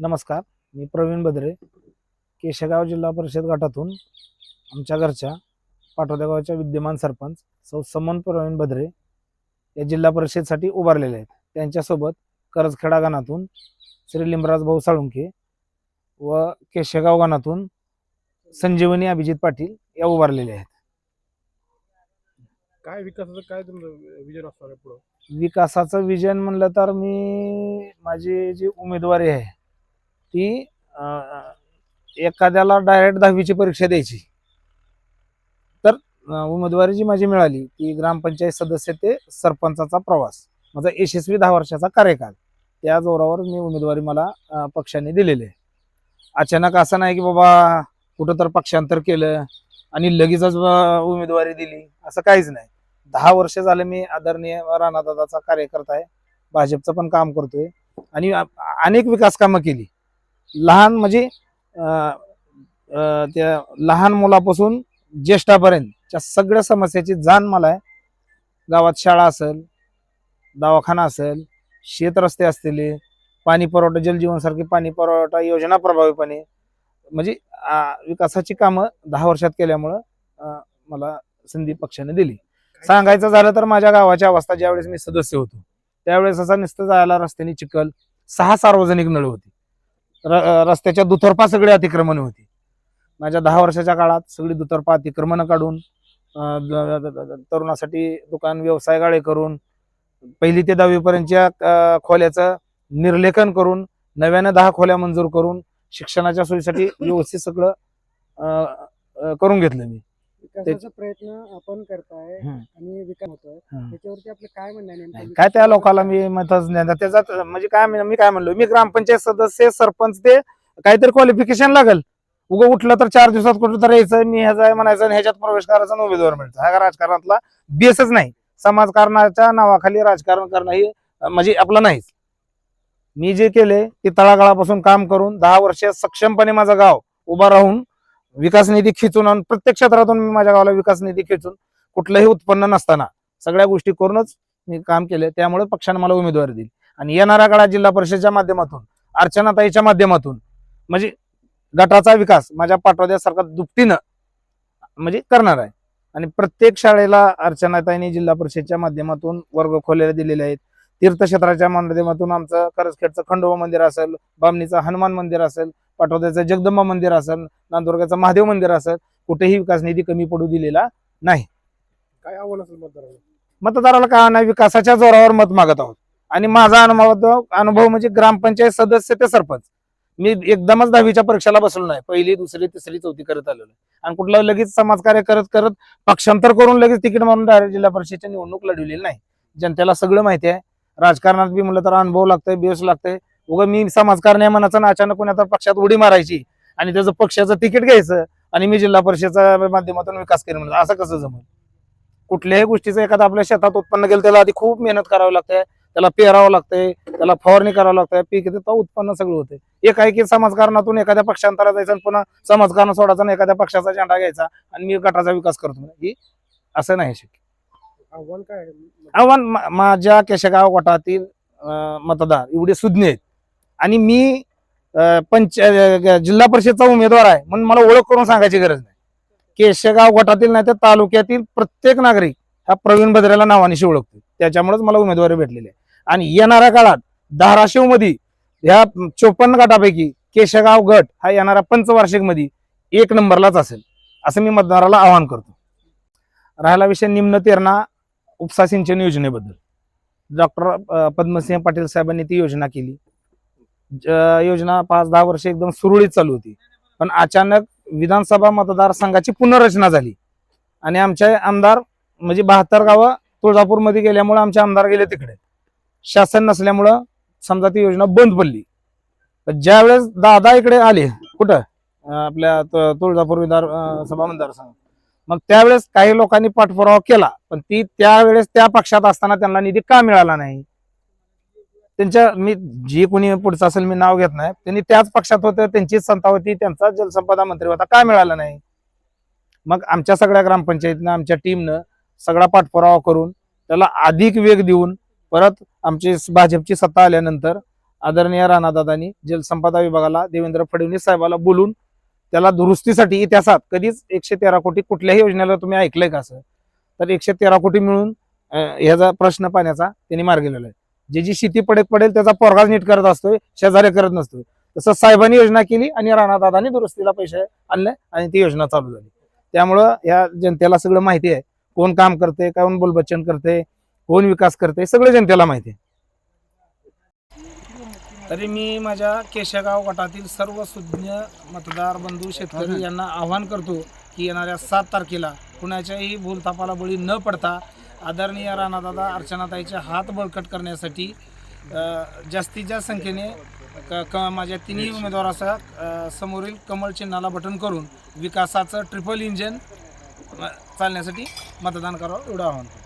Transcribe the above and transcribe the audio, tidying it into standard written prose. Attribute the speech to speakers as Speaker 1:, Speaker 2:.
Speaker 1: नमस्कार. मी प्रवीण बद्रे, केशगाव जिल्हा परिषद गटातून आमच्या घरच्या पाटोद्या गावच्या विद्यमान सरपंच सौ समन प्रवीण बद्रे या जिल्हा परिषदसाठी उभारलेले आहेत. त्यांच्यासोबत करजखेडा गणातून श्री लिंबराज भाऊ साळुंखे व केशगाव गणातून संजीवनी अभिजित पाटील या उभारलेले आहेत.
Speaker 2: काय विकासाचं काय तुमचं विजन असणार आहे पुढं?
Speaker 1: विकासाचं विजन म्हणलं तर माझी जी उमेदवारी आहे ती एखाद्याला डायरेक्ट 10वीची परीक्षा द्यायची, तर उमेदवारी जी माझी मिळाली ती ग्रामपंचायत सदस्य ते सरपंचाचा प्रवास, माझा यशस्वी 10 वर्षाचा कार्यकाल, त्या जोरावर मी उमेदवारी मला पक्षाने दिलेली आहे. अचानक असं नाही की बाबा कुठं तर पक्षांतर केलं आणि लगेचच उमेदवारी दिली, असं काहीच नाही. 10 वर्ष झाले मी आदरणीय राणादादाचा कार्यकर्ता आहे, भाजपचं पण काम करतोय आणि अनेक विकास कामं केली. लहान म्हणजे त्या लहान मुलापासून ज्येष्ठापर्यंतच्या सगळ्या समस्याची जाण मला आहे. गावात शाळा असेल, दवाखाना असेल, शेत रस्ते असतील, पाणी पुरवठा, जलजीवन सारखी पाणी पुरवठा योजना प्रभावीपणे म्हणजे विकासाची कामं 10 वर्षात केल्यामुळं मला संधी पक्षाने दिली. सांगायचं झालं तर माझ्या गावाची अवस्था ज्यावेळेस मी सदस्य होतो त्यावेळेस असा नुसतं जायला रस्त्याने चिखल, 6 सार्वजनिक नळ होती, रस्त्याच्या दुतर्फा सगळी अतिक्रमण होती. माझ्या 10 वर्षाच्या काळात सगळी दुतर्फा अतिक्रमण काढून तरुणासाठी दुकान व्यवसाय गाळे करून 1ली ते 10वी पर्यंतच्या खोल्याचं निर्लेखन करून नव्यानं 10 खोल्या मंजूर करून शिक्षणाच्या सोयीसाठी व्यवस्थित सगळं करून घेतलं मी.
Speaker 2: विकासाचा प्रयत्न आपण करताय आणि विकास होतोय, त्याच्यावरती आपलं काय म्हणणं आहे नेमकं?
Speaker 1: काय त्या लोकांना मी मतच नाही, त्याच्यात म्हणजे काय मी काय म्हणलो, मी ग्रामपंचायत सदस्य सरपंच ते काहीतरी क्वालिफिकेशन लागल, उगं उठलं तर 4 दिवसात कुठं तर यायचं, मी ह्याचा म्हणायचं आणि ह्याच्यात प्रवेश करायचा आणि उमेदवार मिळायचा. हा राजकारणातला बेसच नाही. समाजकारणाच्या नावाखाली राजकारण करणं ही म्हणजे आपलं नाहीच. मी जे केले ते तळागाळापासून काम करून 10 वर्ष सक्षमपणे माझं गाव उभा राहून विकास निधी खिचून आणि प्रत्येक क्षेत्रातून मी माझ्या गावाला विकास निधी खिचून कुठलंही उत्पन्न नसताना सगळ्या गोष्टी करूनच मी काम केले. त्यामुळे पक्षाने मला उमेदवारी दिली आणि येणाऱ्या काळात जिल्हा परिषदेच्या माध्यमातून, अर्चनाताईच्या माध्यमातून म्हणजे गटाचा विकास माझ्या पाटोद्यासारखा दुपटीनं म्हणजे करणार आहे. आणि प्रत्येक शाळेला अर्चनाताईंनी जिल्हा परिषदेच्या माध्यमातून वर्ग खोल्याला दिलेले आहेत. तीर्थक्षेत्राच्या माध्यमातून आमचं करजखेडचं खंडोबा मंदिर असेल, बामणीचं हनुमान मंदिर असेल, पाटोद्याचं जगदंबा मंदिर असेल, नांदुर्गाचं महादेव मंदिर असेल, कुठेही विकास निधी कमी पडू दिलेला नाही.
Speaker 2: काय आव्हान असेल मतदाराला?
Speaker 1: मतदाराला काय नाही, विकासाच्या जोरावर मत मागत आहोत. आणि माझा अनुभव म्हणजे ग्रामपंचायत सदस्य ते सरपंच, मी एकदमच 10वीच्या परीक्षेला बसलो नाही, 1ली, 2री, 3री, 4थी करत आलेलो आणि कुठलं लगेच समाजकार्य करत करत पक्षांतर करून लगेच तिकीट मारून डायरेक्ट जिल्हा परिषदेची निवडणूक लढवलेली नाही. जनतेला सगळं माहिती आहे. राजकारणात बी म्हणलं तर अनुभव लागतंय, बेस लागतंय. उगं मी समाजकारण्या मनाचं ना अचानक कोणा तर पक्षात उडी मारायची आणि त्याचं पक्षाचं तिकीट घ्यायचं आणि मी जिल्हा परिषदेच्या माध्यमातून विकास केला म्हणजे असं कसं जमल? कुठल्याही गोष्टीचं एखादं आपल्या शेतात उत्पन्न केलं त्याला आधी खूप मेहनत करावी लागते, त्याला पेरावं लागतंय, त्याला फवारणी करावं लागतंय, पीक येतं उत्पन्न सगळं होते. एकाएकी समाजकारणातून एखाद्या पक्षांतरात जायचं आणि पुन्हा समाजकारण सोडायचं आणि एखाद्या पक्षाचा झेंडा घ्यायचा आणि मी गटाचा विकास करतो, ही असं नाही शक्य.
Speaker 2: आव्हान काय आहे?
Speaker 1: आव्हान माझ्या केशगाव गटातील मतदार एवढे सुज्ञ आहेत आणि मी जिल्हा परिषदचा उमेदवार आहे म्हणून मला ओळख करून सांगायची गरज नाही. केशगाव गटातील नाही तर तालुक्यातील प्रत्येक नागरिक हा प्रवीण बद्रेला नावानिशी ओळखतो, त्याच्यामुळेच मला उमेदवारी भेटलेली आहे. आणि येणाऱ्या काळात धाराशिव मध्ये ह्या 54 गटापैकी केशगाव गट हा येणाऱ्या पंचवार्षिक मध्ये 1 नंबरलाच असेल असं मी मतदाराला आवाहन करतो. राहिला विषय निम्न तेरणा उपसा सिंचन योजनेबद्दल, डॉक्टर पद्मसिंह पाटील साहेबांनी ती योजना केली. योजना 5-10 वर्ष एकदम सुरळीत चालू होती, पण अचानक विधानसभा मतदारसंघाची पुनर्रचना झाली आणि आमचे आमदार म्हणजे 72 गावं तुळजापूरमध्ये गेल्यामुळे आमचे आमदार गेले तिकडे, शासन नसल्यामुळं समजा ती योजना बंद पडली. ज्यावेळेस दादा इकडे आले कुठं आपल्या तुळजापूर विधानसभा मतदारसंघ, मग त्यावेळेस काही लोकांनी पाठपुरावा केला, पण ती त्यावेळेस त्या पक्षात असताना त्यांना निधी का मिळाला नाही? त्यांच्या मी जे कोणी पुढचं असेल मी नाव घेत नाही, त्यांनी त्याच पक्षात होते, त्यांचीच सत्ता होती, त्यांचा जलसंपदा मंत्री होता, का मिळाला नाही? मग आमच्या सगळ्या ग्रामपंचायतीनं आमच्या टीमनं सगळा पाठपुरावा करून त्याला अधिक वेग देऊन परत आमची भाजपची सत्ता आल्यानंतर आदरणीय राणादादांनी जलसंपदा विभागाला देवेंद्र फडणवीस साहेबाला बोलून त्याला दुरुस्तीसाठी इतिहासात कधीच 113 कोटी कुठल्याही योजनेला तुम्ही ऐकलंय का असं, तर 113 कोटी मिळून ह्याचा प्रश्न पाण्याचा त्यांनी मार्गी लावलाय. जी शेती पडेल त्याचा पोरगाच नीट करत असतोय, शेजारी करत नसतोय. तसं साहेबांनी योजना केली आणि राणादादांनी दुरुस्तीला पैसे आणले आणि ती योजना चालू झाली. त्यामुळं या जनतेला सगळं माहिती आहे, कोण काम करते, कोण बोलबच्चन करते, कोण विकास करते, सगळं जनतेला माहिती आहे. तरी मी माझ्या केशगाव गटातील सर्व सुज्ञ मतदार बंधू शेतकरी यांना आवाहन करतो की येणाऱ्या 7 तारखेला कुणाच्याही भूलथापाला बळी न पडता आदरणीय राणादादा अर्चनाताईचे हात बळकट करण्यासाठी जास्तीत जास्त संख्येने माझ्या तिन्ही उमेदवाराचा समोरील कमळ चिन्हाला बटन करून विकासाचं ट्रिपल इंजिन चालण्यासाठी मतदान करावं एवढं आवाहन करतो.